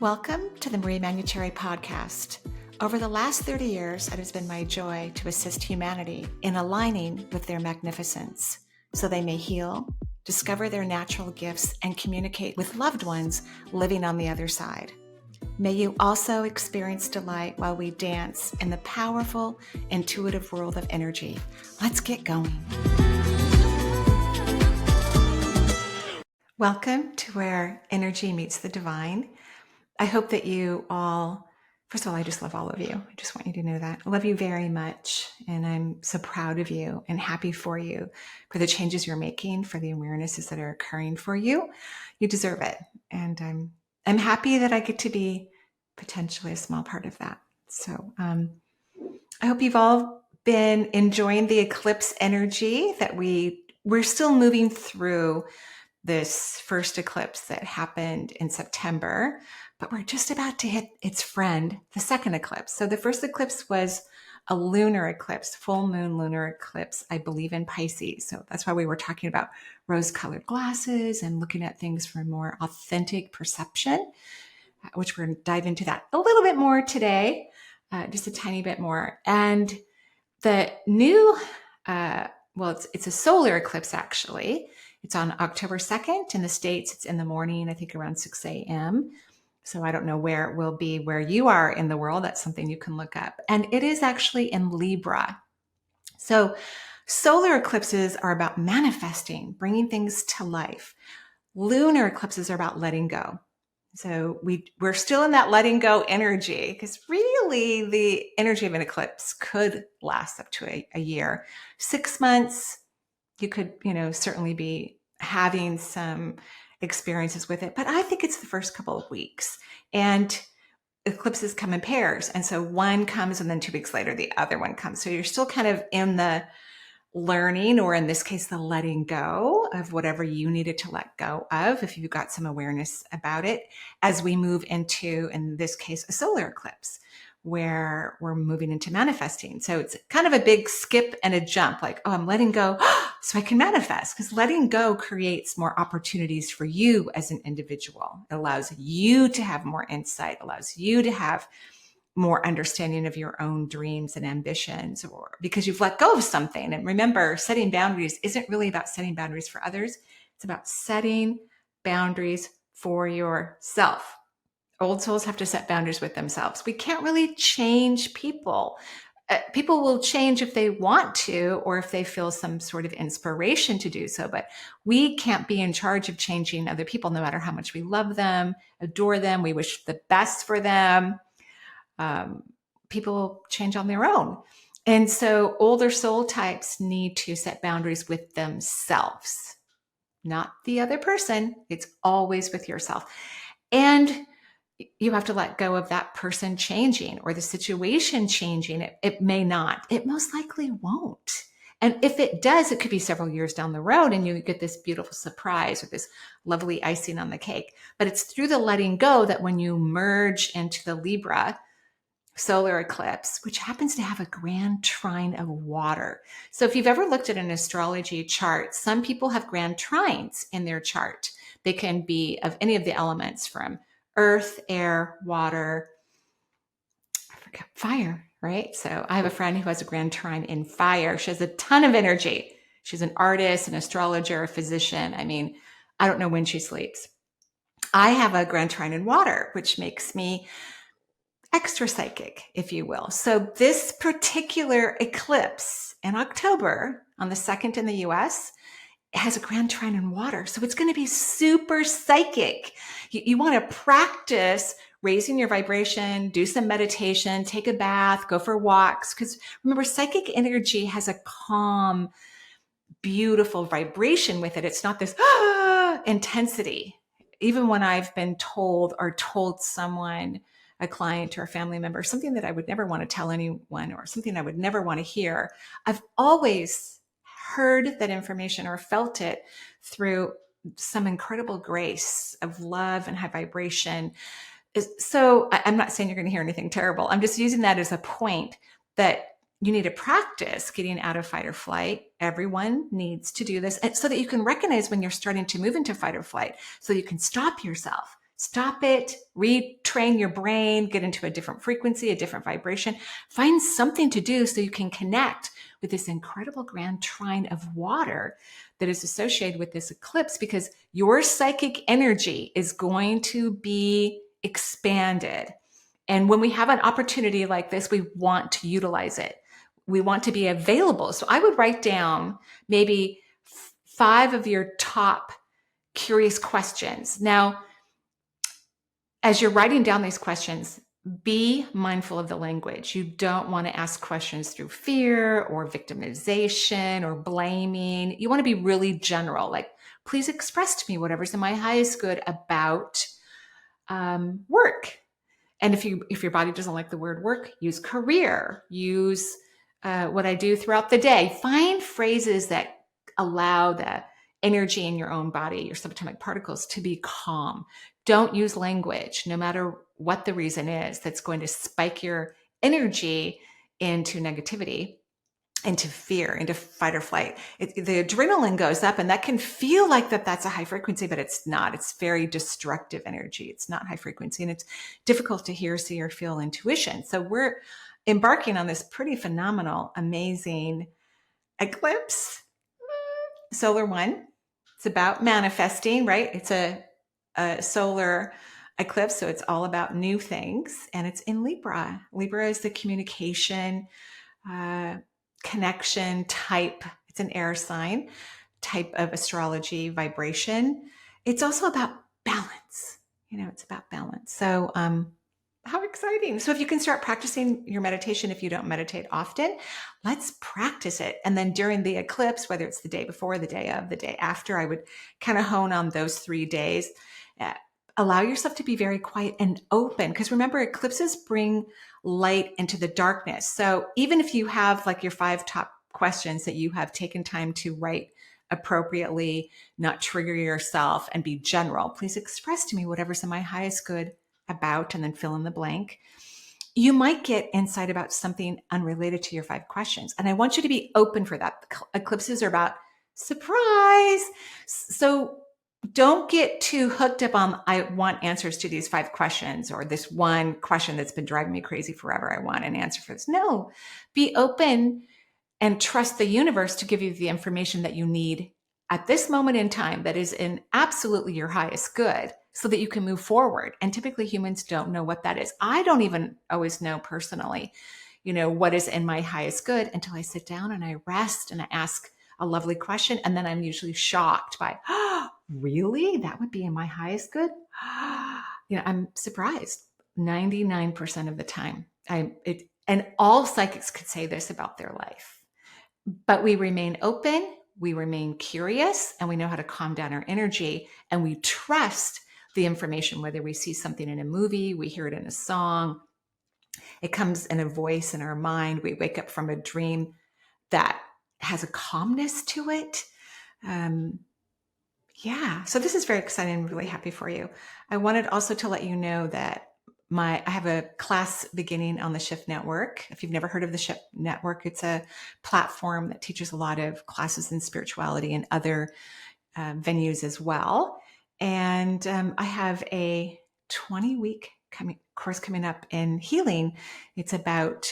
Welcome to the Marie Manuchehri Podcast. Over the last 30 years, it has been my joy to assist humanity in aligning with their magnificence so they may heal, discover their natural gifts, and communicate with loved ones living on the other side. May you also experience delight while we dance in the powerful, intuitive world of energy. Let's get going. Welcome to where energy meets the divine. I hope that you all, first of all, I just love all of you. I just want you to know that. I love you very much. And I'm so proud of you and happy for you, for the changes you're making, for the awarenesses that are occurring for you. You deserve it. And I'm happy that I get to be potentially a small part of that. So I hope you've all been enjoying the eclipse energy that we're still moving through this first eclipse that happened in September, but we're just about to hit its friend, the second eclipse. So the first eclipse was a lunar eclipse, full moon lunar eclipse, I believe in Pisces. So that's why we were talking about rose-colored glasses and looking at things from more authentic perception, which we're going to dive into that a little bit more today, just a tiny bit more. And the new, it's a solar eclipse actually. It's on October 2nd. In the States, it's in the morning, I think around 6 a.m. So I don't know where it will be where you are in the world. That's something you can look up. And it is actually in Libra. So solar eclipses are about manifesting, bringing things to life. Lunar eclipses are about letting go. So we're still in that letting go energy, because really the energy of an eclipse could last up to a year. 6 months, you could, certainly be having some experiences with it, but I think it's the first couple of weeks. And eclipses come in pairs. And so one comes and then 2 weeks later, the other one comes. So you're still kind of in the learning, or in this case, the letting go of whatever you needed to let go of, if you've got some awareness about it, as we move into, in this case, a solar eclipse, where we're moving into manifesting. So it's kind of a big skip and a jump, like, oh, I'm letting go so I can manifest, because letting go creates more opportunities for you as an individual. It allows you to have more insight, allows you to have more understanding of your own dreams and ambitions, or because you've let go of something. And remember, setting boundaries isn't really about setting boundaries for others. It's about setting boundaries for yourself. Old souls have to set boundaries with themselves. We can't really change people. People will change if they want to, or if they feel some sort of inspiration to do so. But we can't be in charge of changing other people, no matter how much we love them, adore them, we wish the best for them. People change on their own. And so older soul types need to set boundaries with themselves, not the other person. It's always with yourself. And you have to let go of that person changing, or the situation changing. It may not. It most likely won't. And if it does, it could be several years down the road and you get this beautiful surprise or this lovely icing on the cake. But it's through the letting go that when you merge into the Libra solar eclipse, which happens to have a grand trine of water. So if you've ever looked at an astrology chart, some people have grand trines in their chart. They can be of any of the elements, from earth, air, water, fire, right? So I have a friend who has a grand trine in fire. She has a ton of energy. She's an artist, an astrologer, a physician. I mean, I don't know when she sleeps. I have a grand trine in water, which makes me extra psychic, if you will. So this particular eclipse in October, on the 2nd in the US, it has a grand trine in water. So it's going to be super psychic. You want to practice raising your vibration, do some meditation, take a bath, go for walks. Because remember, psychic energy has a calm, beautiful vibration with it. It's not this intensity. Even when I've been told someone, a client or a family member, something that I would never want to tell anyone, or something I would never want to hear, I've always heard that information or felt it through some incredible grace of love and high vibration. So I'm not saying you're going to hear anything terrible. I'm just using that as a point that you need to practice getting out of fight or flight. Everyone needs to do this, so that you can recognize when you're starting to move into fight or flight, so you can stop yourself. Stop it, retrain your brain, get into a different frequency, a different vibration. Find something to do so you can connect with this incredible grand trine of water that is associated with this eclipse, because your psychic energy is going to be expanded. And when we have an opportunity like this, we want to utilize it. We want to be available. So I would write down maybe 5 of your top curious questions. Now, as you're writing down these questions, be mindful of the language. You don't want to ask questions through fear or victimization or blaming. You want to be really general, like, please express to me whatever's in my highest good about work. And if your body doesn't like the word work, use career, use what I do throughout the day. Find phrases that allow the energy in your own body, your subatomic particles, to be calm. Don't use language, no matter what the reason is, that's going to spike your energy into negativity, into fear, into fight or flight. The adrenaline goes up, and that can feel like that's a high frequency, but it's not. It's very destructive energy. It's not high frequency, and it's difficult to hear, see, or feel intuition. So we're embarking on this pretty phenomenal, amazing eclipse. Solar one. It's about manifesting, right? It's a solar eclipse, so it's all about new things, and it's in Libra. Libra is the communication, connection type. It's an air sign type of astrology vibration. It's also about balance. It's about balance. So how exciting. So if you can start practicing your meditation, if you don't meditate often, let's practice it. And then during the eclipse, whether it's the day before, the day of, the day after, I would kind of hone on those 3 days. Allow yourself to be very quiet and open, because remember, eclipses bring light into the darkness. So even if you have like your 5 top questions that you have taken time to write appropriately, not trigger yourself, and be general, please express to me whatever's in my highest good about, and then fill in the blank. You might get insight about something unrelated to your 5 questions. And I want you to be open for that. Eclipses are about surprise. So don't get too hooked up on, I want answers to these 5 questions, or this one question that's been driving me crazy forever. I want an answer for this. No, be open and trust the universe to give you the information that you need at this moment in time that is in absolutely your highest good, so that you can move forward. And typically humans don't know what that is. I don't even always know personally, what is in my highest good until I sit down and I rest and I ask a lovely question. And then I'm usually shocked by, oh, really? That would be in my highest good? I'm surprised 99% of the time. And all psychics could say this about their life. But we remain open, we remain curious, and we know how to calm down our energy, and we trust the information, whether we see something in a movie, we hear it in a song, it comes in a voice in our mind, we wake up from a dream that has a calmness to it. So this is very exciting. I'm really happy for you. I wanted also to let you know that I have a class beginning on the Shift Network. If you've never heard of the Shift Network, it's a platform that teaches a lot of classes in spirituality and other venues as well. And I have a 20-week course coming up in healing. It's about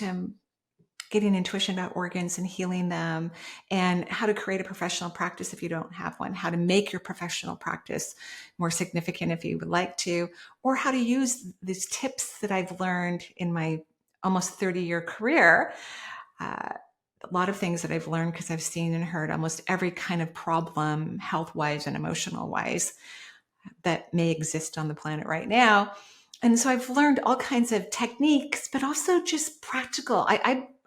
getting intuition about organs and healing them, and how to create a professional practice if you don't have one, how to make your professional practice more significant if you would like to, or how to use these tips that I've learned in my almost 30-year career. A lot of things that I've learned because I've seen and heard almost every kind of problem, health-wise and emotional-wise, that may exist on the planet right now. And so I've learned all kinds of techniques, but also just practical.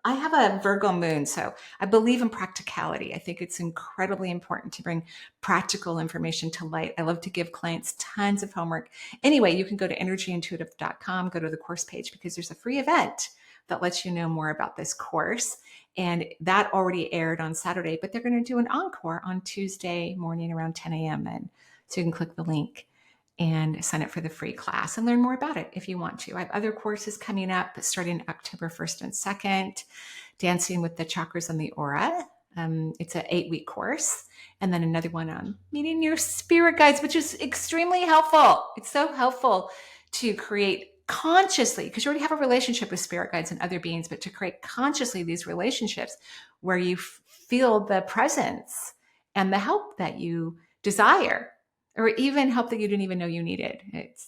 I have a Virgo moon, so I believe in practicality. I think it's incredibly important to bring practical information to light. I love to give clients tons of homework. Anyway, you can go to energyintuitive.com, go to the course page, because there's a free event that lets you know more about this course. And that already aired on Saturday, but they're going to do an encore on Tuesday morning around 10 a.m. And so you can click the link and sign up for the free class and learn more about it if you want to. I have other courses coming up starting October 1st and 2nd, Dancing with the Chakras and the Aura, It's an 8-week course. And then another one on meeting your spirit guides, which is extremely helpful. It's so helpful to create consciously, because you already have a relationship with spirit guides and other beings, but to create consciously these relationships where you feel the presence and the help that you desire, or even help that you didn't even know you needed.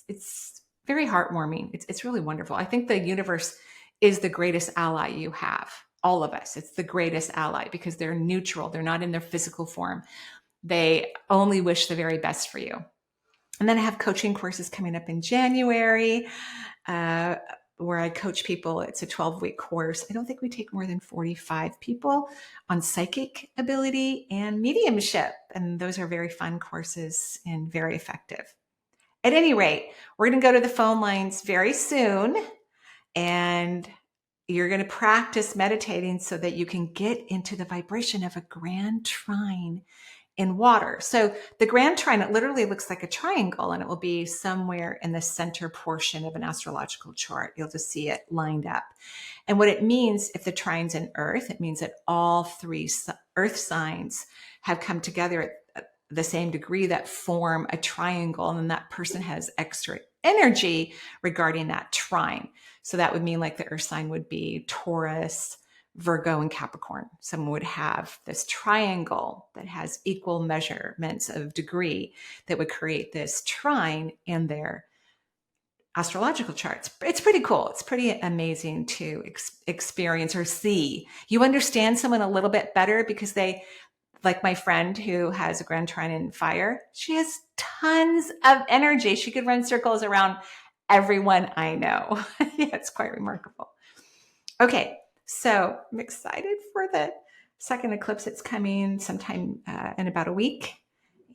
It's very heartwarming. It's really wonderful. I think the universe is the greatest ally you have. All of us. It's the greatest ally because they're neutral. They're not in their physical form. They only wish the very best for you. And then I have coaching courses coming up in January, where I coach people. It's a 12-week course. I don't think we take more than 45 people on psychic ability and mediumship. And those are very fun courses and very effective. At any rate, we're going to go to the phone lines very soon. And you're going to practice meditating so that you can get into the vibration of a grand trine in water. So the grand trine, it literally looks like a triangle, and it will be somewhere in the center portion of an astrological chart. You'll just see it lined up. And what it means, if the trine's in Earth, it means that all 3 Earth signs have come together at the same degree that form a triangle. And then that person has extra energy regarding that trine. So that would mean like the Earth sign would be Taurus, Virgo, and Capricorn. Someone would have this triangle that has equal measurements of degree that would create this trine in their astrological charts. It's pretty cool. It's pretty amazing to experience or see. You understand someone a little bit better because they, like my friend who has a grand trine in fire, she has tons of energy. She could run circles around everyone I know. Yeah, it's quite remarkable. Okay, so I'm excited for the second eclipse. It's coming sometime in about a week.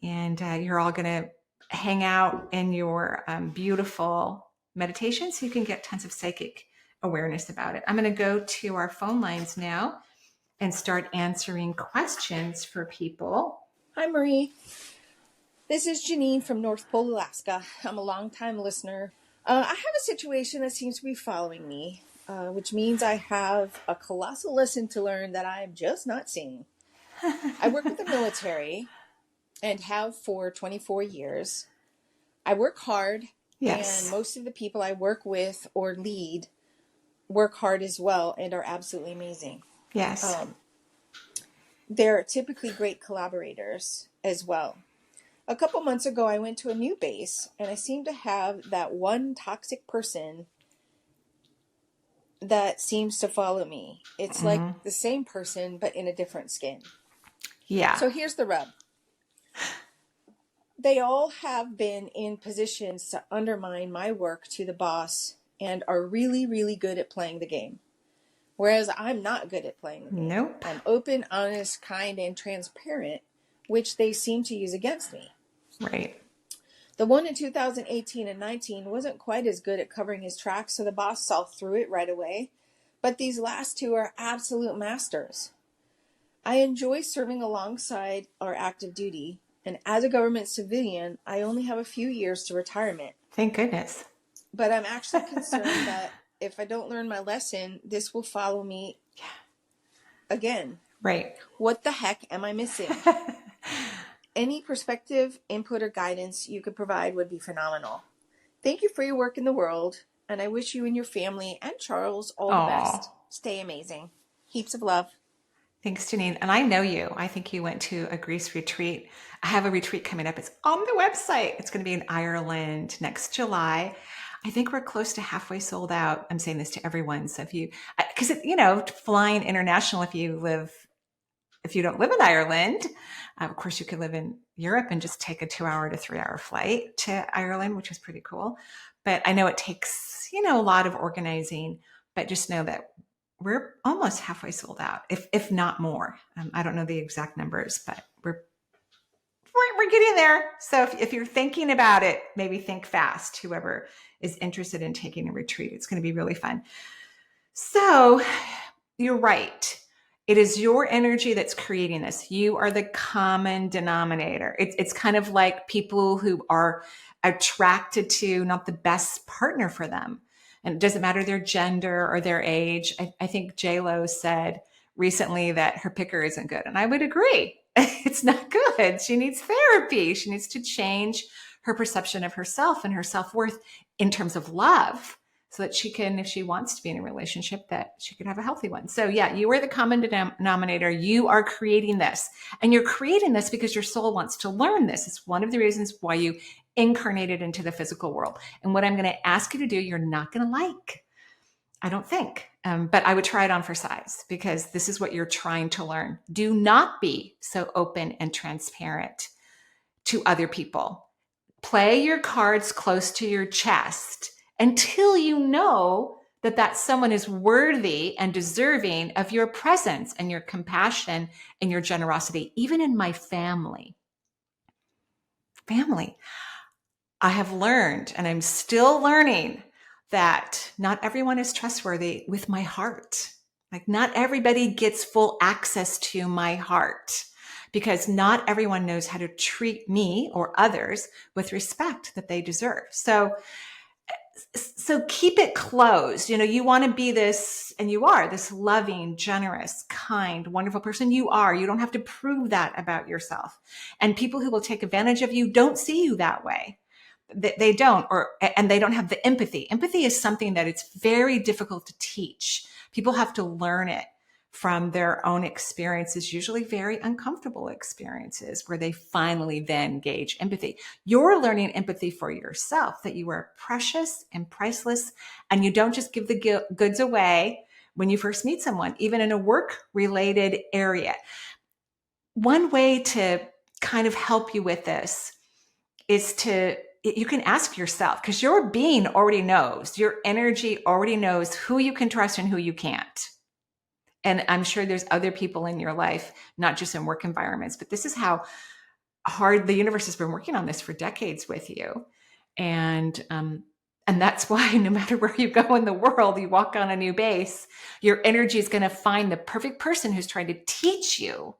And you're all going to hang out in your beautiful meditation so you can get tons of psychic awareness about it. I'm going to go to our phone lines now and start answering questions for people. Hi, Marie. This is Janneane from North Pole, Alaska. I'm a longtime listener. I have a situation that seems to be following me, which means I have a colossal lesson to learn that I'm just not seeing. I work with the military and have for 24 years. I work hard, Yes. and most of the people I work with or lead work hard as well and are absolutely amazing. Yes. They're typically great collaborators as well. A couple months ago, I went to a new base, and I seem to have that one toxic person that seems to follow me. It's like the same person, but in a different skin. Yeah. So here's the rub. They all have been in positions to undermine my work to the boss and are really, really good at playing the game. Whereas I'm not good at playing the game. Nope. I'm open, honest, kind, and transparent, which they seem to use against me. Right. The one in 2018 and 19 wasn't quite as good at covering his tracks, so the boss saw through it right away. But these last 2 are absolute masters. I enjoy serving alongside our active duty, and as a government civilian, I only have a few years to retirement. Thank goodness. But I'm actually concerned that if I don't learn my lesson, this will follow me again. Right. What the heck am I missing? Any perspective, input, or guidance you could provide would be phenomenal. Thank you for your work in the world, and I wish you and your family and Charles all the best. Stay amazing. Heaps of love. Thanks, Janneane. And I know you. I think you went to a Greece retreat. I have a retreat coming up. It's on the website. It's going to be in Ireland next July. I think we're close to halfway sold out. I'm saying this to everyone. So if you, because, flying international, if you don't live in Ireland, of course you could live in Europe and just take a 2-hour to 3-hour flight to Ireland, which is pretty cool. But I know it takes, a lot of organizing, but just know that we're almost halfway sold out, if not more. I don't know the exact numbers, but we're getting there. So if you're thinking about it, maybe think fast. Whoever is interested in taking a retreat, it's going to be really fun. So you're right. It is your energy that's creating this. You are the common denominator. It's kind of like people who are attracted to not the best partner for them. And it doesn't matter their gender or their age. I think J-Lo said recently that her picker isn't good. And I would agree. It's not good. She needs therapy. She needs to change her perception of herself and her self-worth in terms of love, so that she can, if she wants to be in a relationship, that she could have a healthy one. So yeah, you are the common denominator. You are creating this, and you're creating this because your soul wants to learn this. It's one of the reasons why you incarnated into the physical world. And what I'm going to ask you to do, you're not going to like, I don't think, but I would try it on for size, because this is what you're trying to learn. Do not be so open and transparent to other people. Play your cards close to your chest until you know that that someone is worthy and deserving of your presence and your compassion and your generosity. Even in my family, I have learned, and I'm still learning, that not everyone is trustworthy with my heart. Like, not everybody gets full access to my heart, because not everyone knows how to treat me or others with respect that they deserve. So keep it closed. You want to be this, and you are this loving, generous, kind, wonderful person. You are. You don't have to prove that about yourself. And people who will take advantage of you don't see you that way. They don't, and they don't have the empathy. Empathy is something that it's very difficult to teach. People have to learn it from their own experiences, usually very uncomfortable experiences, where they finally then gauge empathy. You're learning empathy for yourself, that you are precious and priceless, and you don't just give the goods away when you first meet someone, even in a work-related area. One way to kind of help you with this is you can ask yourself, because your being already knows, your energy already knows who you can trust and who you can't. And I'm sure there's other people in your life, not just in work environments, but this is how hard the universe has been working on this for decades with you. And that's why no matter where you go in the world, you walk on a new base, your energy is going to find the perfect person who's trying to teach you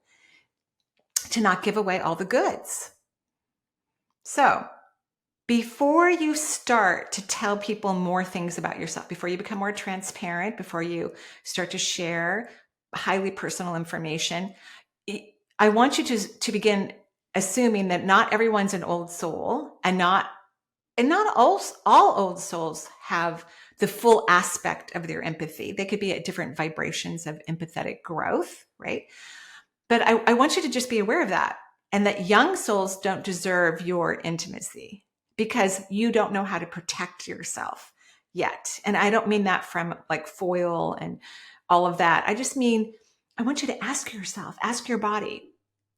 to not give away all the goods. So before you start to tell people more things about yourself, before you become more transparent, before you start to share highly personal information, I want you to begin assuming that not everyone's an old soul, and not all old souls have the full aspect of their empathy. They could be at different vibrations of empathetic growth, right? But I want you to just be aware of that, and that young souls don't deserve your intimacy, because you don't know how to protect yourself yet. And I don't mean that from like foil and all of that. I just mean, I want you to ask yourself, ask your body,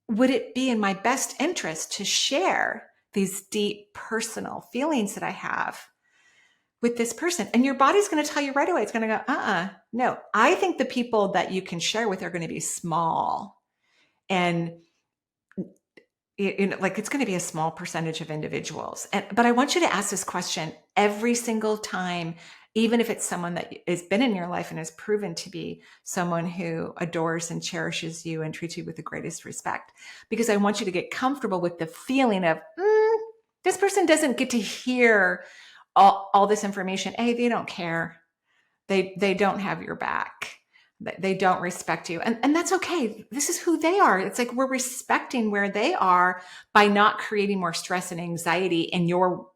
would it be in my best interest to share these deep personal feelings that I have with this person? And your body's going to tell you right away. It's going to go, no. I think the people that you can share with are going to be small. And like, it's going to be a small percentage of individuals. But I want you to ask this question every single time, even if it's someone that has been in your life and has proven to be someone who adores and cherishes you and treats you with the greatest respect. Because I want you to get comfortable with the feeling of, this person doesn't get to hear all this information. Hey, they don't care. They don't have your back. They don't respect you. And that's okay. This is who they are. It's like, we're respecting where they are by not creating more stress and anxiety in your,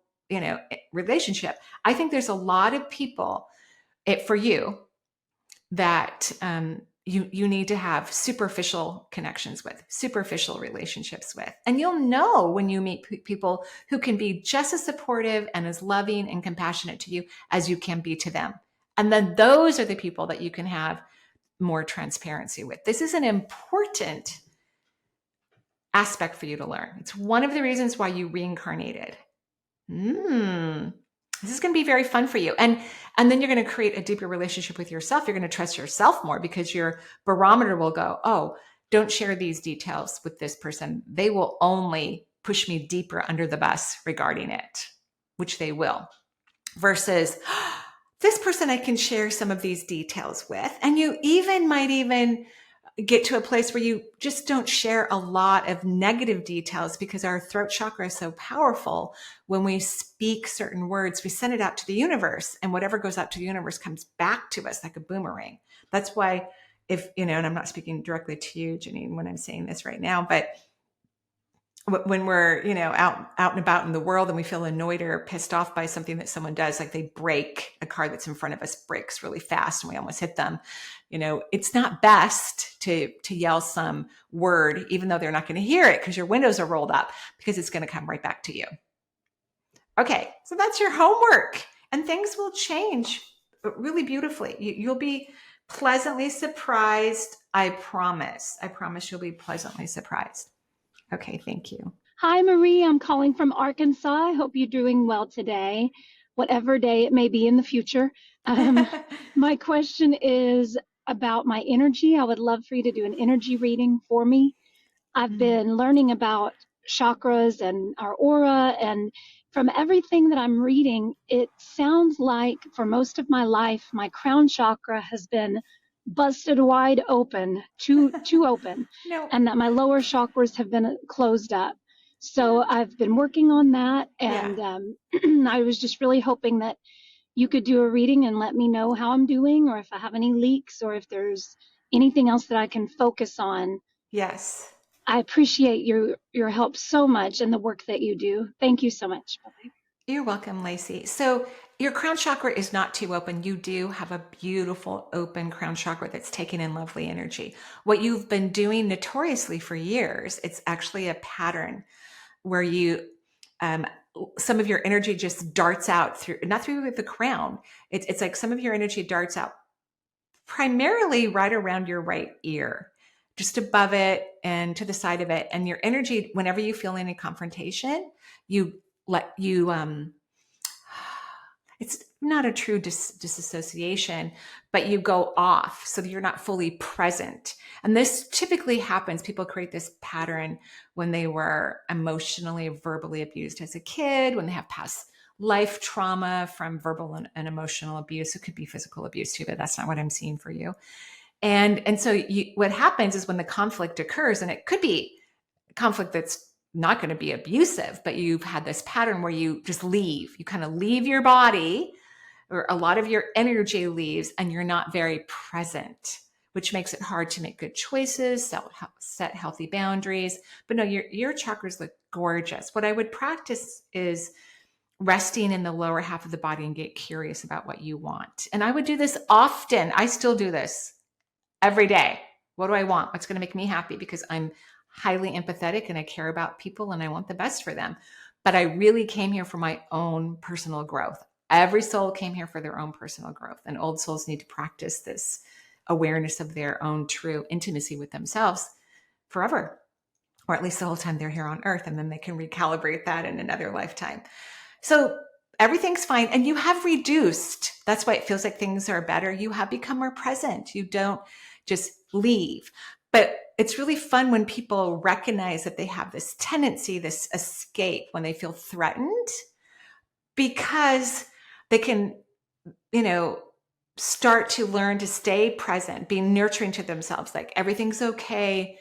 relationship. I think there's a lot of people for you that you need to have superficial connections with, superficial relationships with. And you'll know when you meet people who can be just as supportive and as loving and compassionate to you as you can be to them. And then those are the people that you can have more transparency with. This is an important aspect for you to learn. It's one of the reasons why you reincarnated. This is going to be very fun for you. And then you're going to create a deeper relationship with yourself. You're going to trust yourself more, because your barometer will go, oh, don't share these details with this person. They will only push me deeper under the bus regarding it, which they will. Versus, this person I can share some of these details with. And you might even get to a place where you just don't share a lot of negative details, because our throat chakra is so powerful. When we speak certain words, we send it out to the universe, and whatever goes out to the universe comes back to us like a boomerang. That's why if, and I'm not speaking directly to you, Janneane, when I'm saying this right now, but when we're, out and about in the world and we feel annoyed or pissed off by something that someone does, like they break a car that's in front of us, breaks really fast and we almost hit them, it's not best to yell some word, even though they're not going to hear it because your windows are rolled up, because it's going to come right back to you. Okay, so that's your homework, and things will change really beautifully. You'll be pleasantly surprised. I promise. I promise you'll be pleasantly surprised. Okay, thank you. Hi, Marie. I'm calling from Arkansas. I hope you're doing well today, whatever day it may be in the future. My question is about my energy. I would love for you to do an energy reading for me. I've been learning about chakras and our aura, and from everything that I'm reading, it sounds like for most of my life, my crown chakra has been busted wide open, too open, No. and that my lower chakras have been closed up. So I've been working on that, and I was just really hoping that you could do a reading and let me know how I'm doing, or if I have any leaks, or if there's anything else that I can focus on. Yes. I appreciate your help so much and the work that you do. Thank you so much. Bye-bye. You're welcome, Lacey. So your crown chakra is not too open. You do have a beautiful open crown chakra that's taking in lovely energy. What you've been doing notoriously for years, it's actually a pattern where some of your energy just darts out through, not through the crown. It's like some of your energy darts out primarily right around your right ear, just above it and to the side of it. And your energy, whenever you feel any confrontation, it's not a true disassociation, but you go off so that you're not fully present. And this typically happens. People create this pattern when they were emotionally, verbally abused as a kid, when they have past life trauma from verbal and emotional abuse. It could be physical abuse too, but that's not what I'm seeing for you. And so what happens is when the conflict occurs, and it could be conflict that's not going to be abusive, but you've had this pattern where you just leave. You kind of leave your body, or a lot of your energy leaves, and you're not very present, which makes it hard to make good choices, set healthy boundaries. But no, your chakras look gorgeous. What I would practice is resting in the lower half of the body and get curious about what you want. And I would do this often. I still do this every day. What do I want? What's going to make me happy? Because I'm highly empathetic and I care about people and I want the best for them. But I really came here for my own personal growth. Every soul came here for their own personal growth, and old souls need to practice this awareness of their own true intimacy with themselves forever, or at least the whole time they're here on earth, and then they can recalibrate that in another lifetime. So everything's fine, and you have reduced. That's why it feels like things are better. You have become more present. You don't just leave. But it's really fun when people recognize that they have this tendency, this escape when they feel threatened, because they can, start to learn to stay present, be nurturing to themselves. Like, everything's okay,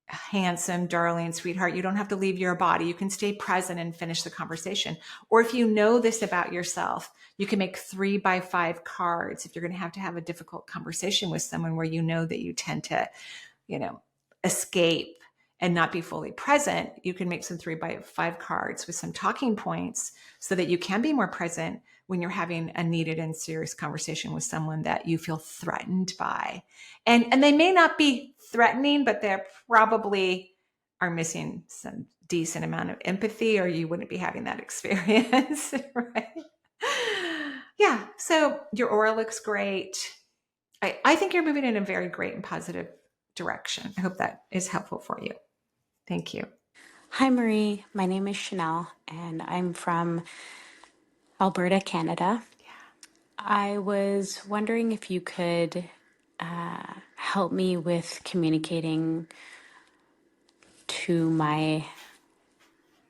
handsome, darling, sweetheart. You don't have to leave your body. You can stay present and finish the conversation. Or if you know this about yourself, you can make 3x5 cards. If you're going to have a difficult conversation with someone where you know that you tend to, escape and not be fully present, you can make some 3x5 cards with some talking points so that you can be more present when you're having a needed and serious conversation with someone that you feel threatened by. And they may not be threatening, but they probably are missing some decent amount of empathy, or you wouldn't be having that experience, right? Yeah, so your aura looks great. I think you're moving in a very great and positive direction. I hope that is helpful for you. Thank you. Hi, Marie. My name is Chanelle, and I'm from Alberta, Canada. Yeah. I was wondering if you could help me with communicating to my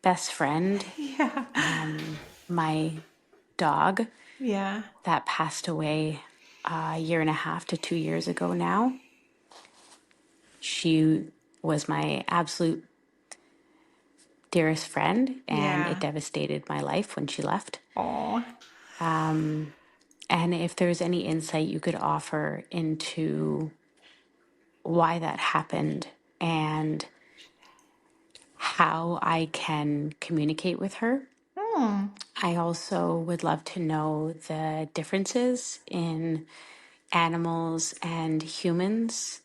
best friend, Yeah. my dog, Yeah. that passed away a year and a half to 2 years ago now. She was my absolute dearest friend, and it Yeah. devastated my life when she left. Oh. And if there's any insight you could offer into why that happened and how I can communicate with her. Hmm. I also would love to know the differences in animals and humans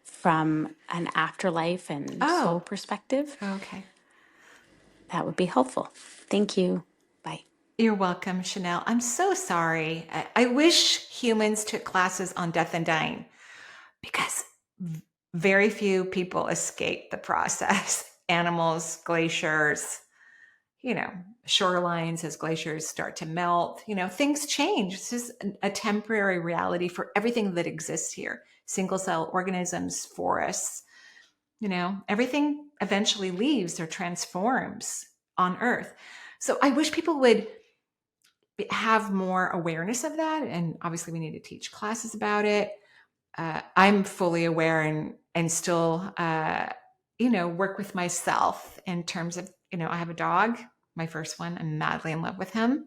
from an afterlife and soul Oh, perspective. okay. That would be helpful. Thank you. Bye. You're welcome, Chanelle. I'm so sorry. I wish humans took classes on death and dying because very few people escape the process. Animals, glaciers, shorelines as glaciers start to melt, things change. This is a temporary reality for everything that exists here. Single cell organisms, forests, everything eventually leaves or transforms on Earth. So I wish people would have more awareness of that. And obviously we need to teach classes about it. I'm fully aware and still, work with myself in terms of, I have a dog, my first one. I'm madly in love with him.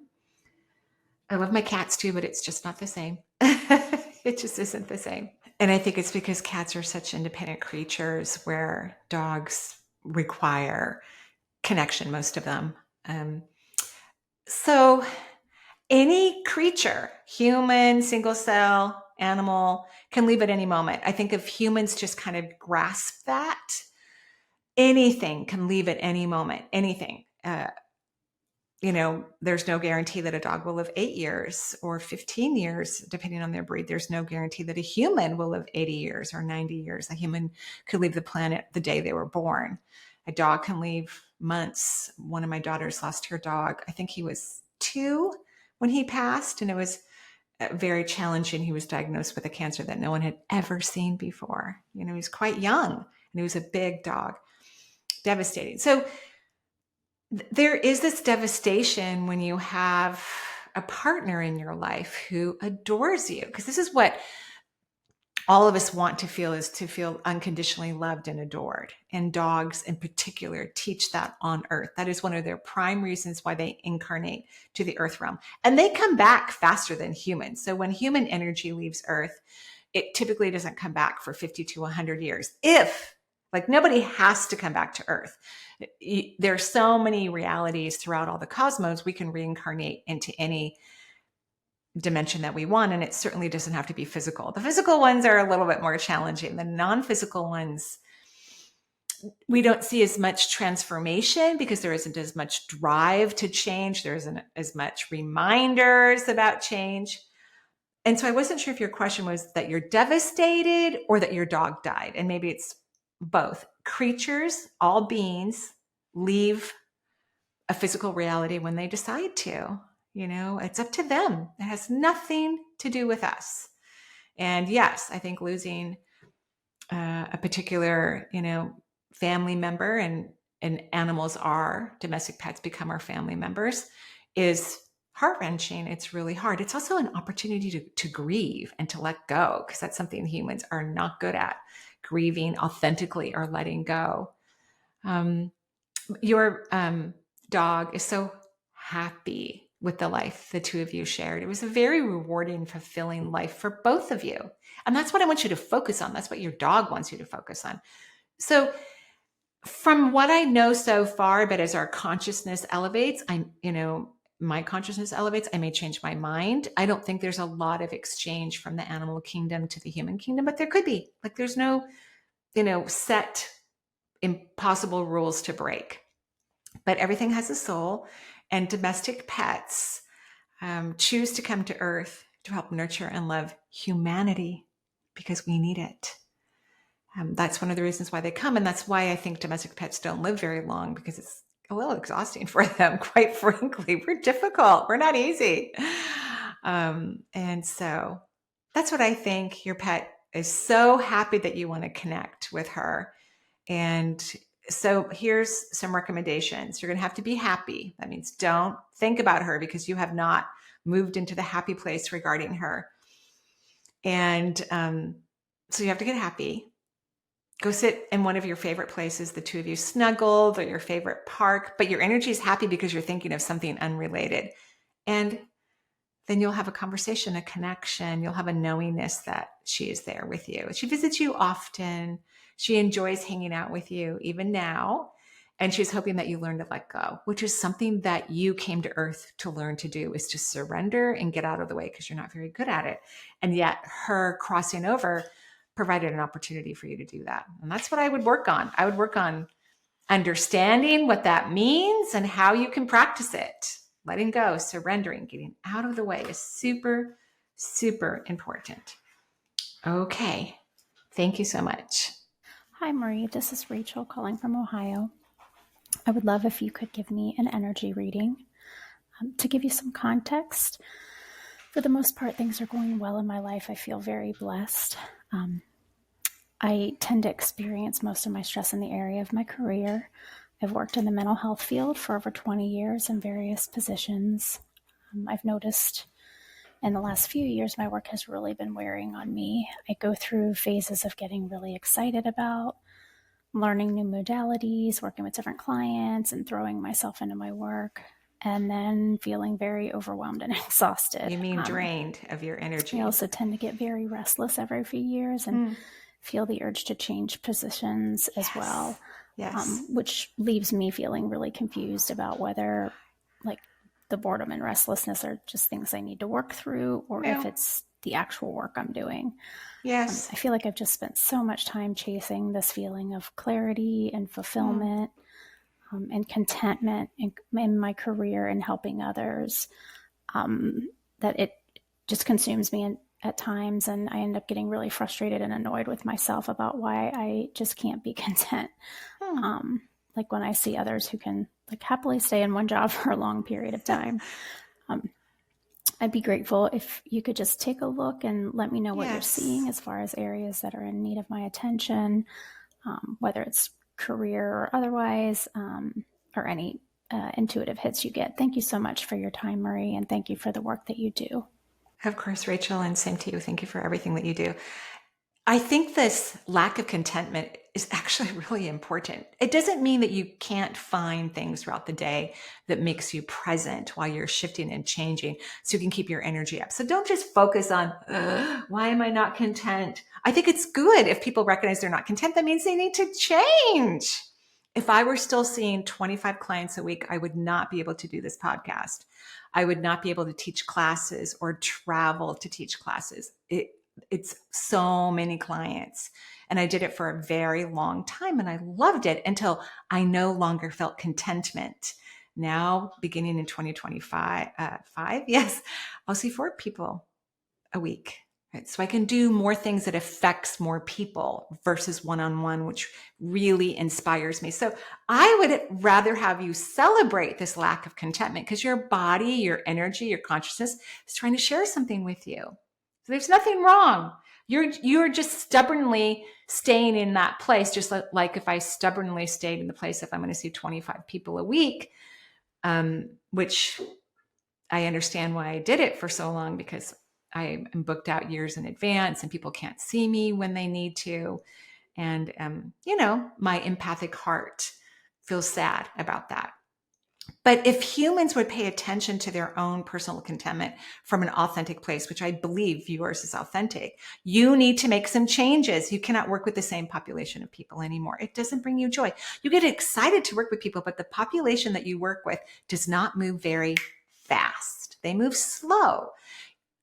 I love my cats too, but it's just not the same. It just isn't the same. And I think it's because cats are such independent creatures where dogs require connection, most of them. So any creature, human, single cell, animal, can leave at any moment. I think if humans just kind of grasp that, anything can leave at any moment, anything. There's no guarantee that a dog will live 8 years or 15 years, depending on their breed. There's no guarantee that a human will live 80 years or 90 years. A human could leave the planet the day they were born. A dog can leave months. One of my daughters lost her dog. I think he was 2 when he passed, and it was very challenging. He was diagnosed with a cancer that no one had ever seen before. He was quite young, and he was a big dog. Devastating. So there is this devastation when you have a partner in your life who adores you, because this is what all of us want to feel, is to feel unconditionally loved and adored. And dogs in particular teach that on Earth. That is one of their prime reasons why they incarnate to the Earth realm. And they come back faster than humans. So when human energy leaves Earth, it typically doesn't come back for 50 to 100 years. Nobody has to come back to Earth. There are so many realities throughout all the cosmos. We can reincarnate into any dimension that we want, and it certainly doesn't have to be physical. The physical ones are a little bit more challenging. The non-physical ones, we don't see as much transformation because there isn't as much drive to change. There isn't as much reminders about change. And so I wasn't sure if your question was that you're devastated or that your dog died. And maybe it's both. Creatures, all beings, leave a physical reality when they decide to. It's up to them. It has nothing to do with us. And yes, I think losing a particular, family member, and animals are, domestic pets become our family members, is heart-wrenching. It's really hard. It's also an opportunity to grieve and to let go, because that's something humans are not good at, grieving authentically or letting go. Your dog is so happy with the life the two of you shared. It was a very rewarding, fulfilling life for both of you. And that's what I want you to focus on. That's what your dog wants you to focus on. So from what I know so far, but as our consciousness elevates, my consciousness elevates, I may change my mind. I don't think there's a lot of exchange from the animal kingdom to the human kingdom, but there could be. There's no, set impossible rules to break. But everything has a soul, and domestic pets choose to come to Earth to help nurture and love humanity because we need it. That's one of the reasons why they come. And that's why I think domestic pets don't live very long, because it's a little exhausting for them. Quite frankly, we're difficult. We're not easy. And so that's what I think. Your pet is so happy that you want to connect with her. And so here's some recommendations. You're going to have to be happy. That means don't think about her because you have not moved into the happy place regarding her. And so you have to get happy. Go sit in one of your favorite places, the two of you snuggled, or your favorite park, but your energy is happy because you're thinking of something unrelated. And then you'll have a conversation, a connection. You'll have a knowingness that she is there with you. She visits you often. She enjoys hanging out with you even now. And she's hoping that you learn to let go, which is something that you came to Earth to learn to do, is to surrender and get out of the way because you're not very good at it. And yet her crossing over provided an opportunity for you to do that. And that's what I would work on. I would work on understanding what that means and how you can practice it. Letting go, surrendering, getting out of the way is super, super important. Okay. Thank you so much. Hi, Marie. This is Rachel calling from Ohio. I would love if you could give me an energy reading. To give you some context, for the most part, things are going well in my life. I feel very blessed. I tend to experience most of my stress in the area of my career. I've worked in the mental health field for over 20 years in various positions. I've noticed in the last few years, my work has really been wearing on me. I go through phases of getting really excited about learning new modalities, working with different clients, and throwing myself into my work, and then feeling very overwhelmed and exhausted. You mean drained of your energy. I also tend to get very restless every few years and feel the urge to change positions as well. Yes. Which leaves me feeling really confused about whether like the boredom and restlessness are just things I need to work through, or if it's the actual work I'm doing. Yes. I feel like I've just spent so much time chasing this feeling of clarity and fulfillment and contentment in my career and helping others, that it just consumes me at times, and I end up getting really frustrated and annoyed with myself about why I just can't be content. Like when I see others who can like happily stay in one job for a long period of time. I'd be grateful if you could just take a look and let me know what you're seeing as far as areas that are in need of my attention, whether it's career or otherwise, or any intuitive hits you get. Thank you so much for your time, Marie, and thank you for the work that you do. Of course, Rachel, and same to you. Thank you for everything that you do. I think this lack of contentment is actually really important. It doesn't mean that you can't find things throughout the day that makes you present while you're shifting and changing so you can keep your energy up. So don't just focus on, why am I not content? I think it's good if people recognize they're not content. That means they need to change. If I were still seeing 25 clients a week, I would not be able to do this podcast. I would not be able to teach classes or travel to teach classes. It's so many clients. And I did it for a very long time and I loved it until I no longer felt contentment. Now, beginning in 2025, I'll see 4 people a week. Right? So I can do more things that affects more people versus one-on-one, which really inspires me. So I would rather have you celebrate this lack of contentment because your body, your energy, your consciousness is trying to share something with you. So there's nothing wrong. You're just stubbornly staying in that place, just like if I stubbornly stayed in the place if I'm going to see 25 people a week, which I understand why I did it for so long because I am booked out years in advance and people can't see me when they need to. And, my empathic heart feels sad about that. But if humans would pay attention to their own personal contentment from an authentic place, which I believe yours is authentic, you need to make some changes. You cannot work with the same population of people anymore. It doesn't bring you joy. You get excited to work with people, but the population that you work with does not move very fast. They move slow.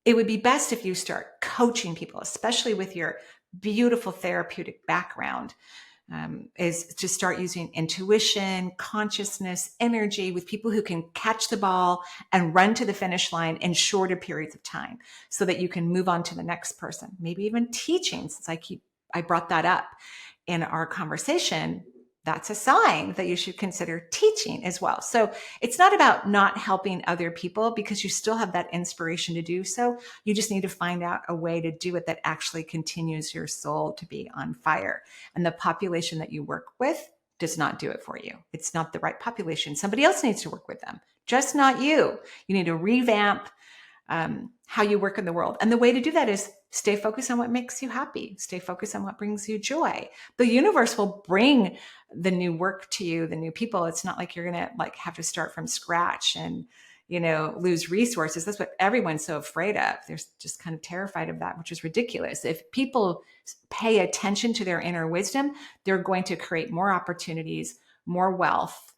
It would be best if you start coaching people, especially with your beautiful therapeutic background, is to start using intuition, consciousness, energy with people who can catch the ball and run to the finish line in shorter periods of time so that you can move on to the next person. Maybe even teaching, since I brought that up in our conversation. That's a sign that you should consider teaching as well. So it's not about not helping other people because you still have that inspiration to do so. You just need to find out a way to do it that actually continues your soul to be on fire. And the population that you work with does not do it for you. It's not the right population. Somebody else needs to work with them, just not you. You need to revamp how you work in the world. And the way to do that is stay focused on what makes you happy. Stay focused on what brings you joy. The universe will bring the new work to you, the new people. It's not like you're going to have to start from scratch and, lose resources. That's what everyone's so afraid of. They're just kind of terrified of that, which is ridiculous. If people pay attention to their inner wisdom, they're going to create more opportunities, more wealth,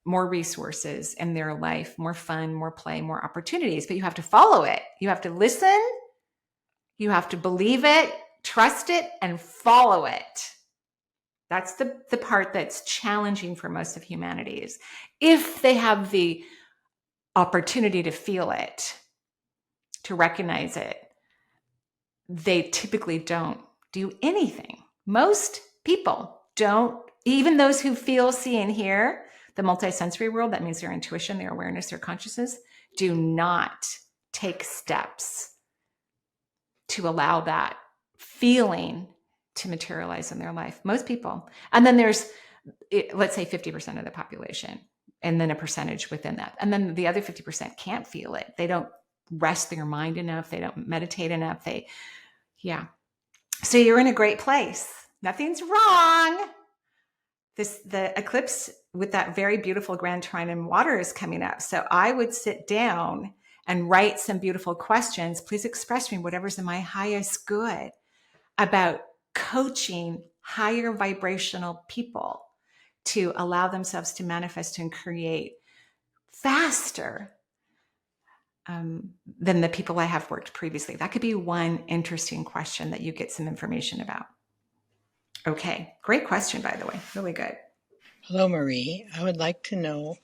more resources in their life, more fun, more play, more opportunities. But you have to follow it. You have to listen. You have to believe it, trust it, and follow it. That's the part that's challenging for most of humanity, is if they have the opportunity to feel it, to recognize it, they typically don't do anything. Most people don't, even those who feel, see, and hear, the multisensory world, that means their intuition, their awareness, their consciousness, do not take steps to allow that feeling to materialize in their life. Most people. And then there's, let's say 50% of the population, and then a percentage within that. And then the other 50% can't feel it. They don't rest their mind enough. They don't meditate enough. So you're in a great place. Nothing's wrong. The eclipse with that very beautiful grand trine in water is coming up. So I would sit down and write some beautiful questions. Please express me whatever's in my highest good about coaching higher vibrational people to allow themselves to manifest and create faster than the people I have worked previously. That could be one interesting question that you get some information about. Okay, great question, by the way. Really good. Hello, Marie. I would like to know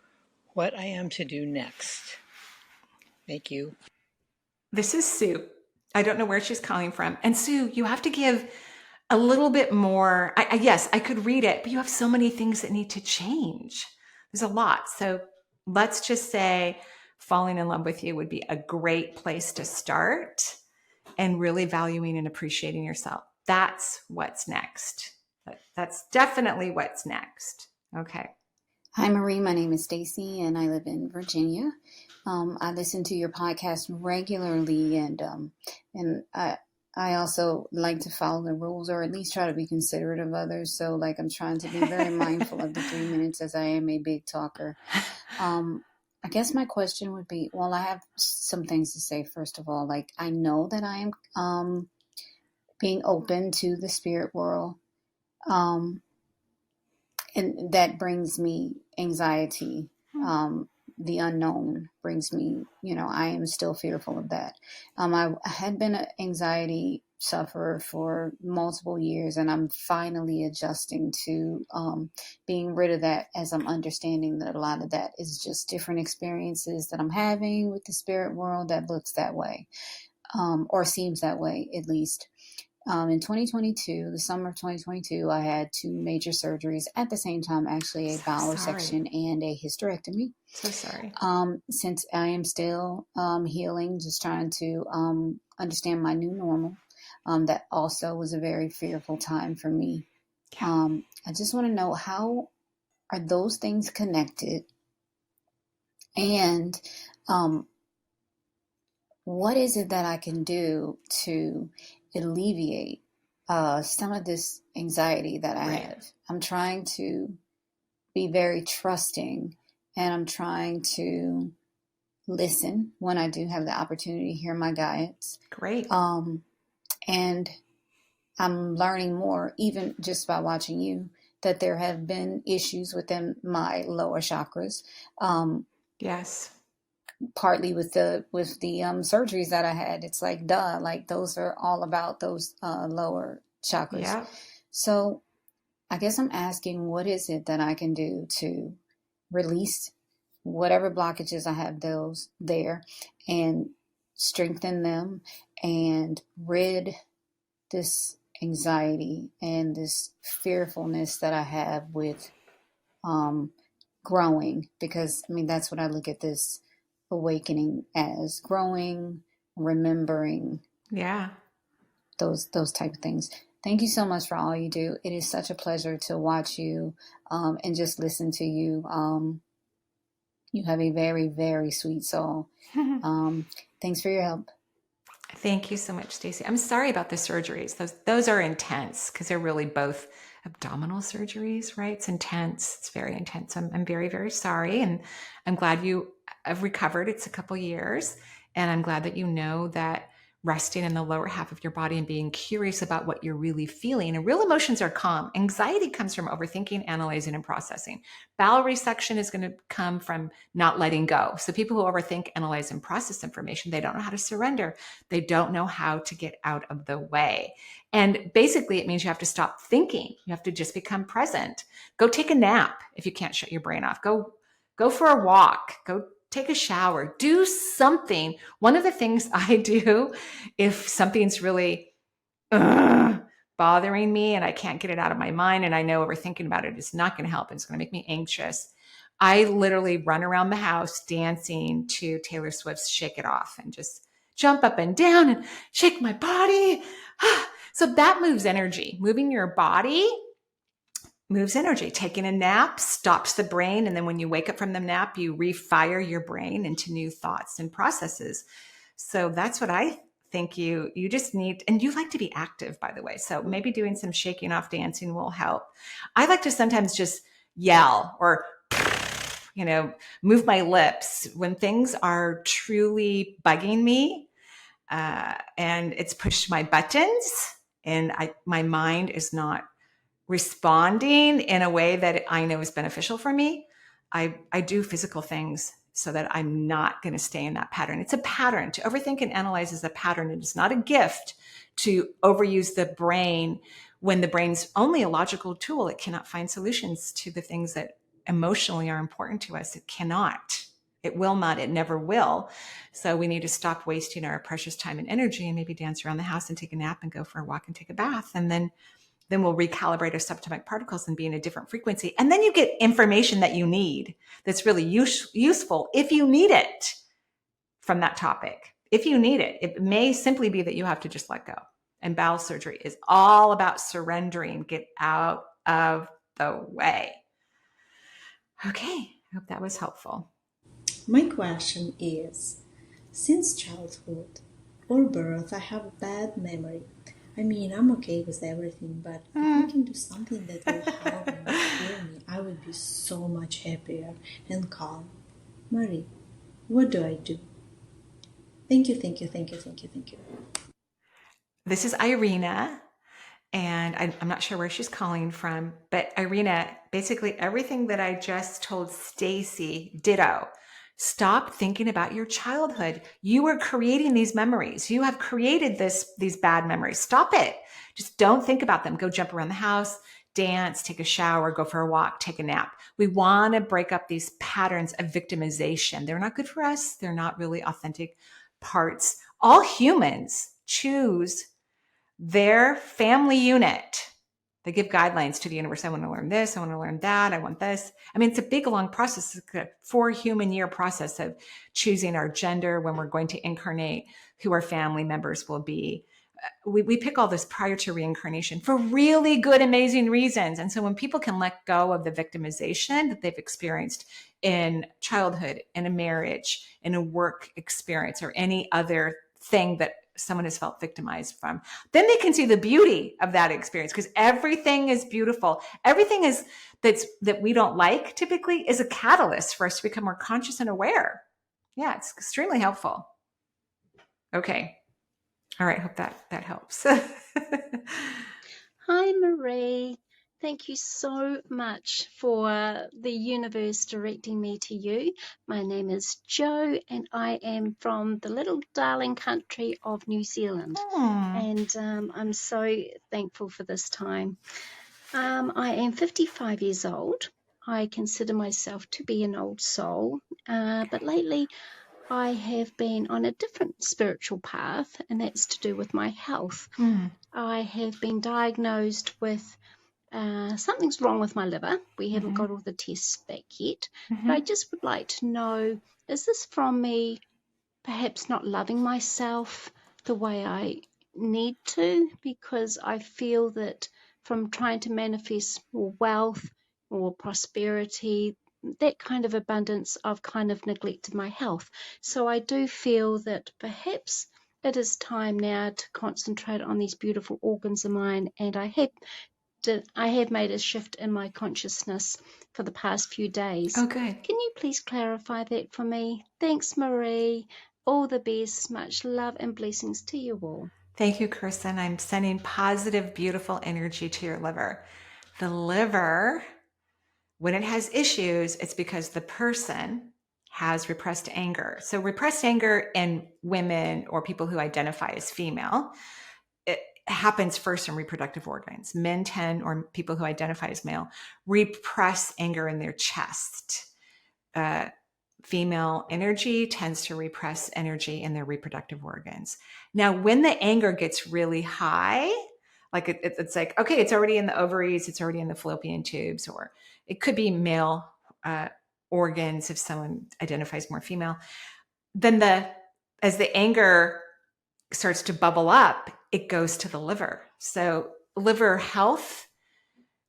what I am to do next. Thank you. This is Sue. I don't know where she's calling from. And Sue, you have to give a little bit more. Yes, I could read it, but you have so many things that need to change. There's a lot. So let's just say falling in love with you would be a great place to start, and really valuing and appreciating yourself. That's what's next. That's definitely what's next. Okay. Hi, Marie. My name is Stacey, and I live in Virginia. I listen to your podcast regularly, and I also like to follow the rules, or at least try to be considerate of others. So, I'm trying to be very mindful of the 3 minutes, as I am a big talker. I guess my question would be, well, I have some things to say. First of all, I know that I am being open to the spirit world. And that brings me anxiety. The unknown brings me, I am still fearful of that. I had been an anxiety sufferer for multiple years, and I'm finally adjusting to being rid of that, as I'm understanding that a lot of that is just different experiences that I'm having with the spirit world that looks that way, or seems that way, at least. In 2022, the summer of 2022, I had 2 major surgeries at the same time, actually a bowel resection and a hysterectomy. So sorry. Since I am still healing, just trying to understand my new normal, that also was a very fearful time for me. I just want to know, how are those things connected? And what is it that I can do to alleviate some of this anxiety that I have? I'm trying to be very trusting, and I'm trying to listen when I do have the opportunity to hear my guides. Great. And I'm learning more, even just by watching you, that there have been issues within my lower chakras. Yes. Partly with the surgeries that I had. It's those are all about those lower chakras. Yeah. So I guess I'm asking, what is it that I can do to release whatever blockages I have those there, and strengthen them, and rid this anxiety and this fearfulness that I have with growing? Because that's what I look at this awakening as: growing, remembering, those type of things. Thank you so much for all you do. It is such a pleasure to watch you and just listen to you. You have a very, very sweet soul. Thanks for your help. Thank you so much, Stacey. I'm sorry about the surgeries. Those are intense, because they're really both abdominal surgeries, right? It's intense. It's very intense. I'm very, very sorry. And I'm glad you have recovered. It's a couple years. And I'm glad that you know that resting in the lower half of your body and being curious about what you're really feeling. And real emotions are calm. Anxiety comes from overthinking, analyzing, and processing. Bowel resection is going to come from not letting go. So people who overthink, analyze, and process information, they don't know how to surrender. They don't know how to get out of the way. And basically, it means you have to stop thinking. You have to just become present. Go take a nap if you can't shut your brain off. Go for a walk. Go take a shower. Do something. One of the things I do if something's really bothering me and I can't get it out of my mind and I know overthinking about it is not going to help. It's going to make me anxious. I literally run around the house dancing to Taylor Swift's Shake It Off and just jump up and down and shake my body. So that moves energy. Moving your body moves energy. Taking a nap stops the brain. And then when you wake up from the nap, you refire your brain into new thoughts and processes. So that's what I think you just need. And you like to be active, by the way. So maybe doing some shaking off dancing will help. I like to sometimes just yell or, move my lips when things are truly bugging me. And it's pushed my buttons and my mind is not responding in a way that I know is beneficial for me. I do physical things so that I'm not going to stay in that pattern. It's a pattern. To overthink and analyze is a pattern. It is not a gift to overuse the brain when the brain's only a logical tool. It cannot find solutions to the things that emotionally are important to us. It cannot. It will not. It never will. So we need to stop wasting our precious time and energy and maybe dance around the house and take a nap and go for a walk and take a bath. And then we'll recalibrate our subatomic particles and be in a different frequency. And then you get information that you need that's really useful if you need it from that topic. If you need it, it may simply be that you have to just let go. And bowel surgery is all about surrendering. Get out of the way. Okay, I hope that was helpful. My question is, since childhood or birth, I have a bad memory. I mean, I'm okay with everything, but if I can do something that will help and heal me, I would be so much happier and calm. Marie, what do I do? Thank you. This is Irina, and I'm not sure where she's calling from, but Irina, basically everything that I just told Stacey, ditto. Stop thinking about your childhood. You are creating these memories. You have created these bad memories. Stop it. Just don't think about them. Go jump around the house, dance, take a shower, go for a walk, take a nap. We want to break up these patterns of victimization. They're not good for us. They're not really authentic parts. All humans choose their family unit. They give guidelines to the universe. I want to learn this. I want to learn that. I want this. I mean, it's a big, long process. It's a 4 human year process of choosing our gender, when we're going to incarnate, who our family members will be. We pick all this prior to reincarnation for really good, amazing reasons. And so when people can let go of the victimization that they've experienced in childhood, in a marriage, in a work experience, or any other thing that someone has felt victimized from, then they can see the beauty of that experience, because everything is beautiful. Everything that we don't like typically is a catalyst for us to become more conscious and aware. Yeah, it's extremely helpful. Okay. All right. Hope that helps. Hi, Marie. Thank you so much for the universe directing me to you. My name is Jo, and I am from the little darling country of New Zealand. And I'm so thankful for this time. I am 55 years old. I consider myself to be an old soul, but lately I have been on a different spiritual path, and that's to do with my health. I have been diagnosed with something's wrong with my liver. We haven't got all the tests back yet. But I just would like to know, is this from me perhaps not loving myself the way I need to? Because I feel that from trying to manifest more wealth, more prosperity, that kind of abundance, I've kind of neglected my health. So I do feel that perhaps it is time now to concentrate on these beautiful organs of mine, and I have I have made a shift in my consciousness for the past few days. Oh, good. Can you please clarify that for me? Thanks, Marie. All the best. Much love and blessings to you all. Thank you, Kirsten. I'm sending positive, beautiful energy to your liver. The liver, when it has issues, it's because the person has repressed anger. So repressed anger in women or people who identify as female, it happens first in reproductive organs. Men tend, or people who identify as male, repress anger in their chest. Female energy tends to repress energy in their reproductive organs. Now, when the anger gets really high, like it's like, okay, it's already in the ovaries, it's already in the fallopian tubes, or it could be male organs if someone identifies more female. Then as the anger starts to bubble up, it goes to the liver. So liver health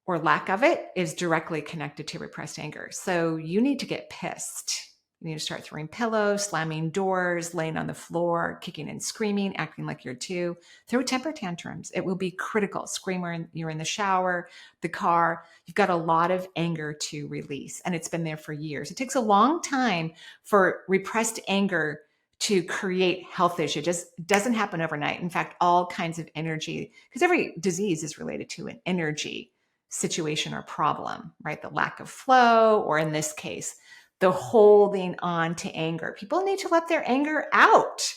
or lack of it is directly connected to repressed anger. So you need to get pissed. You need to start throwing pillows, slamming doors, laying on the floor, kicking and screaming, acting like you're two. Throw temper tantrums. It will be critical. Scream when you're in the shower, the car. You've got a lot of anger to release, and it's been there for years. It takes a long time for repressed anger to create health issues. It just doesn't happen overnight. In fact, all kinds of energy, because every disease is related to an energy situation or problem, right? The lack of flow, or in this case, the holding on to anger. People need to let their anger out.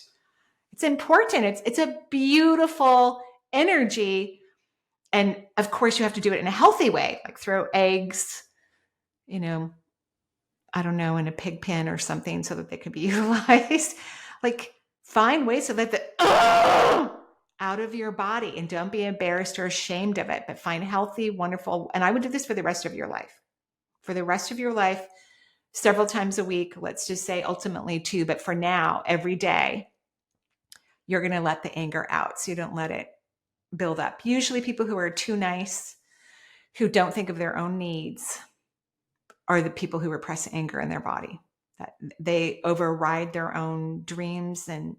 It's important. It's a beautiful energy. And of course, you have to do it in a healthy way, like throw eggs, I don't know, in a pig pen or something so that they could be utilized. Like find ways to let the out of your body, and don't be embarrassed or ashamed of it, but find healthy, wonderful. And I would do this for the rest of your life. For the rest of your life, several times a week, let's just say ultimately 2, but for now, every day, you're going to let the anger out so you don't let it build up. Usually people who are too nice, who don't think of their own needs, are the people who repress anger in their body. That they override their own dreams and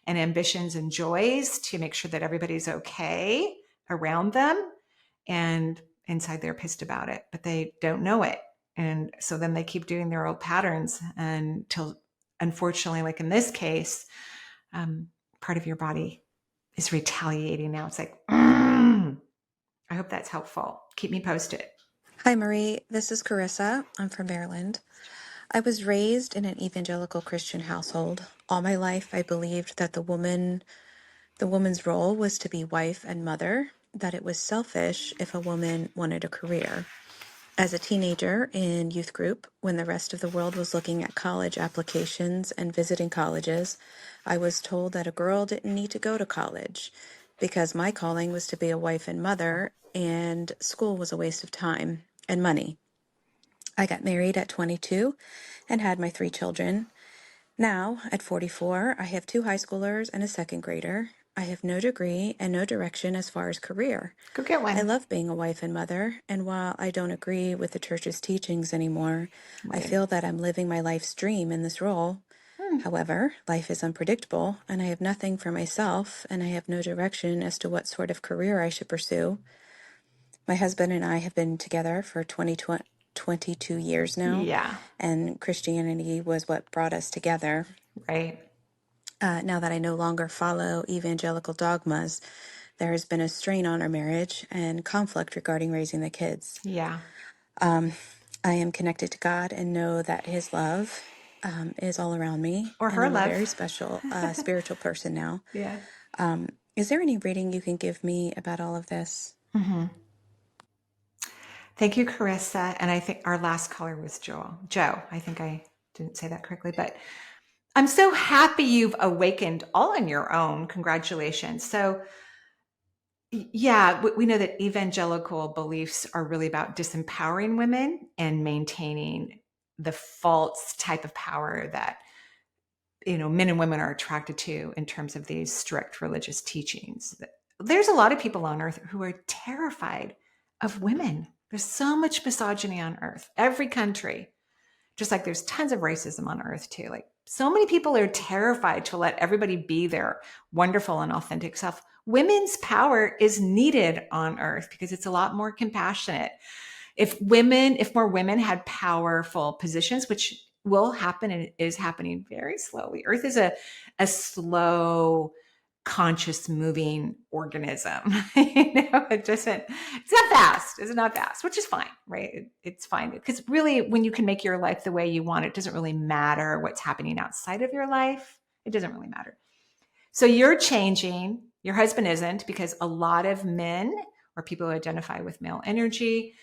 ambitions and joys to make sure that everybody's okay around them. And inside they're pissed about it, but they don't know it. And so then they keep doing their old patterns until, unfortunately, like in this case, part of your body is retaliating now. It's like, I hope that's helpful. Keep me posted. Hi, Marie. This is Charisa. I'm from Maryland. I was raised in an evangelical Christian household. All my life, I believed that the woman's role was to be wife and mother, that it was selfish if a woman wanted a career. As a teenager in youth group, when the rest of the world was looking at college applications and visiting colleges, I was told that a girl didn't need to go to college because my calling was to be a wife and mother, and school was a waste of time and money. I got married at 22 and had my 3 children. Now, at 44, I have 2 high schoolers and a second grader. I have no degree and no direction as far as career. Go get one. I love being a wife and mother, and while I don't agree with the church's teachings anymore, I feel that I'm living my life's dream in this role. However, life is unpredictable, and I have nothing for myself, and I have no direction as to what sort of career I should pursue. My husband and I have been together for 22 years now. Yeah. And Christianity was what brought us together. Right. Now that I no longer follow evangelical dogmas, there has been a strain on our marriage and conflict regarding raising the kids. Yeah. I am connected to God and know that His love is all around me. Or her I'm love. a very special spiritual person now. Yeah. Is there any reading you can give me about all of this? Mm-hmm. Thank you, Charissa. And I think our last caller was Joe. I think I didn't say that correctly, but I'm so happy you've awakened all on your own. Congratulations. So yeah, we know that evangelical beliefs are really about disempowering women and maintaining the false type of power that, men and women are attracted to in terms of these strict religious teachings. There's a lot of people on earth who are terrified of women. There's so much misogyny on earth, every country, just like there's tons of racism on earth too. Like So many people are terrified to let everybody be their wonderful and authentic self. Women's power is needed on earth because it's a lot more compassionate. If more women had powerful positions, which will happen and is happening very slowly. Earth is a slow, conscious moving organism. It's not fast. It's not fast, which is fine, right? It's fine. Because really, when you can make your life the way you want, it doesn't really matter what's happening outside of your life. It doesn't really matter. So you're changing. Your husband isn't, because a lot of men or people who identify with male energy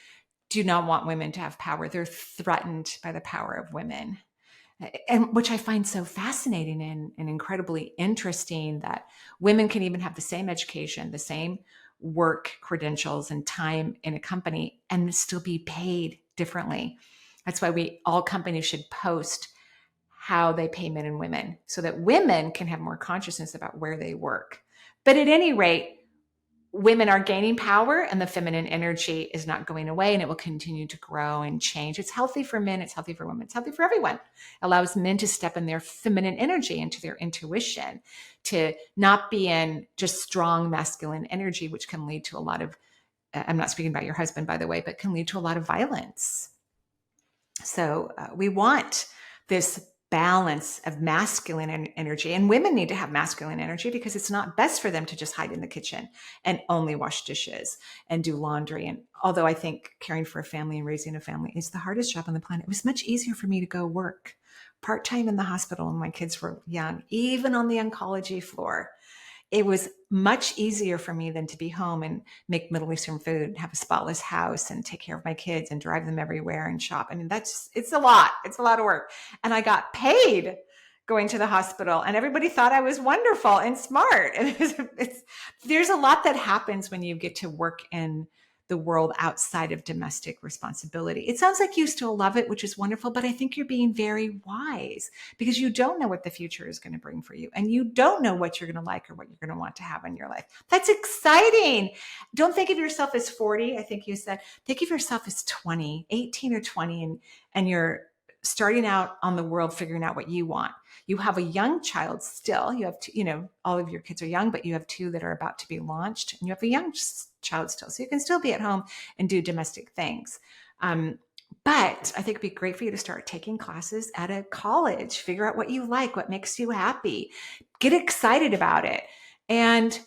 do not want women to have power. They're threatened by the power of women. And which I find so fascinating and incredibly interesting, that women can even have the same education, the same work credentials and time in a company and still be paid differently. That's why all companies should post how they pay men and women so that women can have more consciousness about where they work. But at any rate, women are gaining power and the feminine energy is not going away, and it will continue to grow and change. It's healthy for men. It's healthy for women. It's healthy for everyone. It allows men to step in their feminine energy, into their intuition, to not be in just strong masculine energy, which can lead to a lot of, I'm not speaking about your husband, by the way, but can lead to a lot of violence. So we want this balance of masculine energy, and women need to have masculine energy because it's not best for them to just hide in the kitchen and only wash dishes and do laundry. And although I think caring for a family and raising a family is the hardest job on the planet, it was much easier for me to go work part-time in the hospital when my kids were young, even on the oncology floor. It was much easier for me than to be home and make Middle Eastern food, have a spotless house and take care of my kids and drive them everywhere and shop. I mean, it's a lot. It's a lot of work. And I got paid going to the hospital and everybody thought I was wonderful and smart. And there's a lot that happens when you get to work in the world outside of domestic responsibility. It sounds like you still love it, which is wonderful, but I think you're being very wise because you don't know what the future is going to bring for you. And you don't know what you're going to like or what you're going to want to have in your life. That's exciting. Don't think of yourself as 40. I think you said, think of yourself as 20, 18 or 20, and you're starting out on the world, figuring out what you want. You have a young child still. You have, all of your kids are young, but you have 2 that are about to be launched, and you have a young child still. So you can still be at home and do domestic things. But I think it'd be great for you to start taking classes at a college, figure out what you like, what makes you happy, get excited about it. And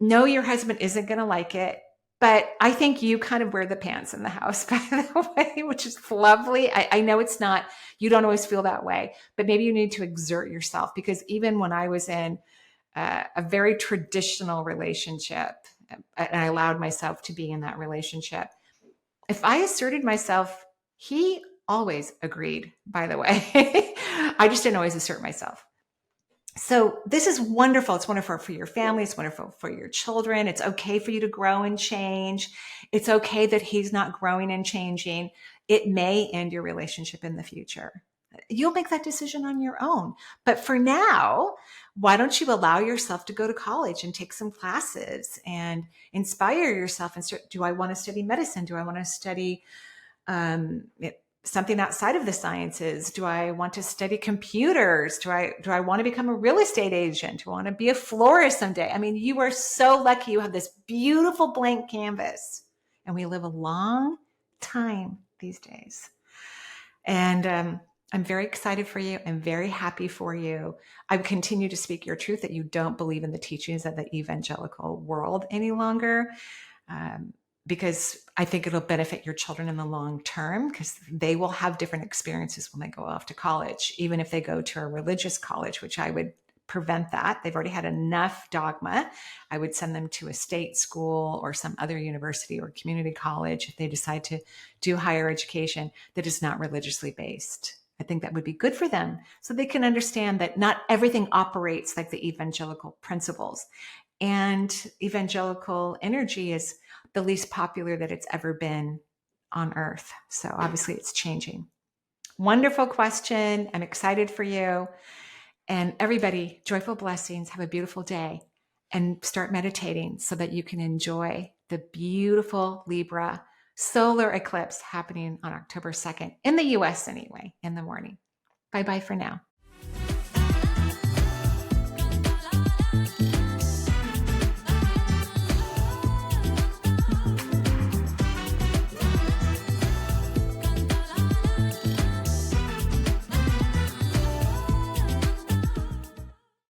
no, your husband isn't going to like it. But I think you kind of wear the pants in the house, by the way, which is lovely. I know it's not, you don't always feel that way, but maybe you need to exert yourself, because even when I was in a very traditional relationship, and I allowed myself to be in that relationship, if I asserted myself, he always agreed, by the way. I just didn't always assert myself. So this is wonderful. It's wonderful for your family. It's wonderful for your children. It's okay for you to grow and change. It's okay that he's not growing and changing. It may end your relationship in the future. You'll make that decision on your own. But for now, why don't you allow yourself to go to college and take some classes and inspire yourself and start, do I want to study medicine? Do I want to study something outside of the sciences? Do I want to study computers? Do I want to become a real estate agent? Do I want to be a florist someday? I mean, you are so lucky. You have this beautiful blank canvas, and we live a long time these days. And I'm very excited for you. I'm very happy for you. I continue to speak your truth, that you don't believe in the teachings of the evangelical world any longer. Because I think it'll benefit your children in the long term, because they will have different experiences when they go off to college, even if they go to a religious college, which I would prevent that. They've already had enough dogma. I would send them to a state school or some other university or community college if they decide to do higher education that is not religiously based. I think that would be good for them, so they can understand that not everything operates like the evangelical principles. And evangelical energy is the least popular that it's ever been on earth. So obviously it's changing. Wonderful question. I'm excited for you. And everybody, joyful blessings. Have a beautiful day and start meditating so that you can enjoy the beautiful Libra solar eclipse happening on October 2nd in the US anyway, in the morning. Bye-bye for now.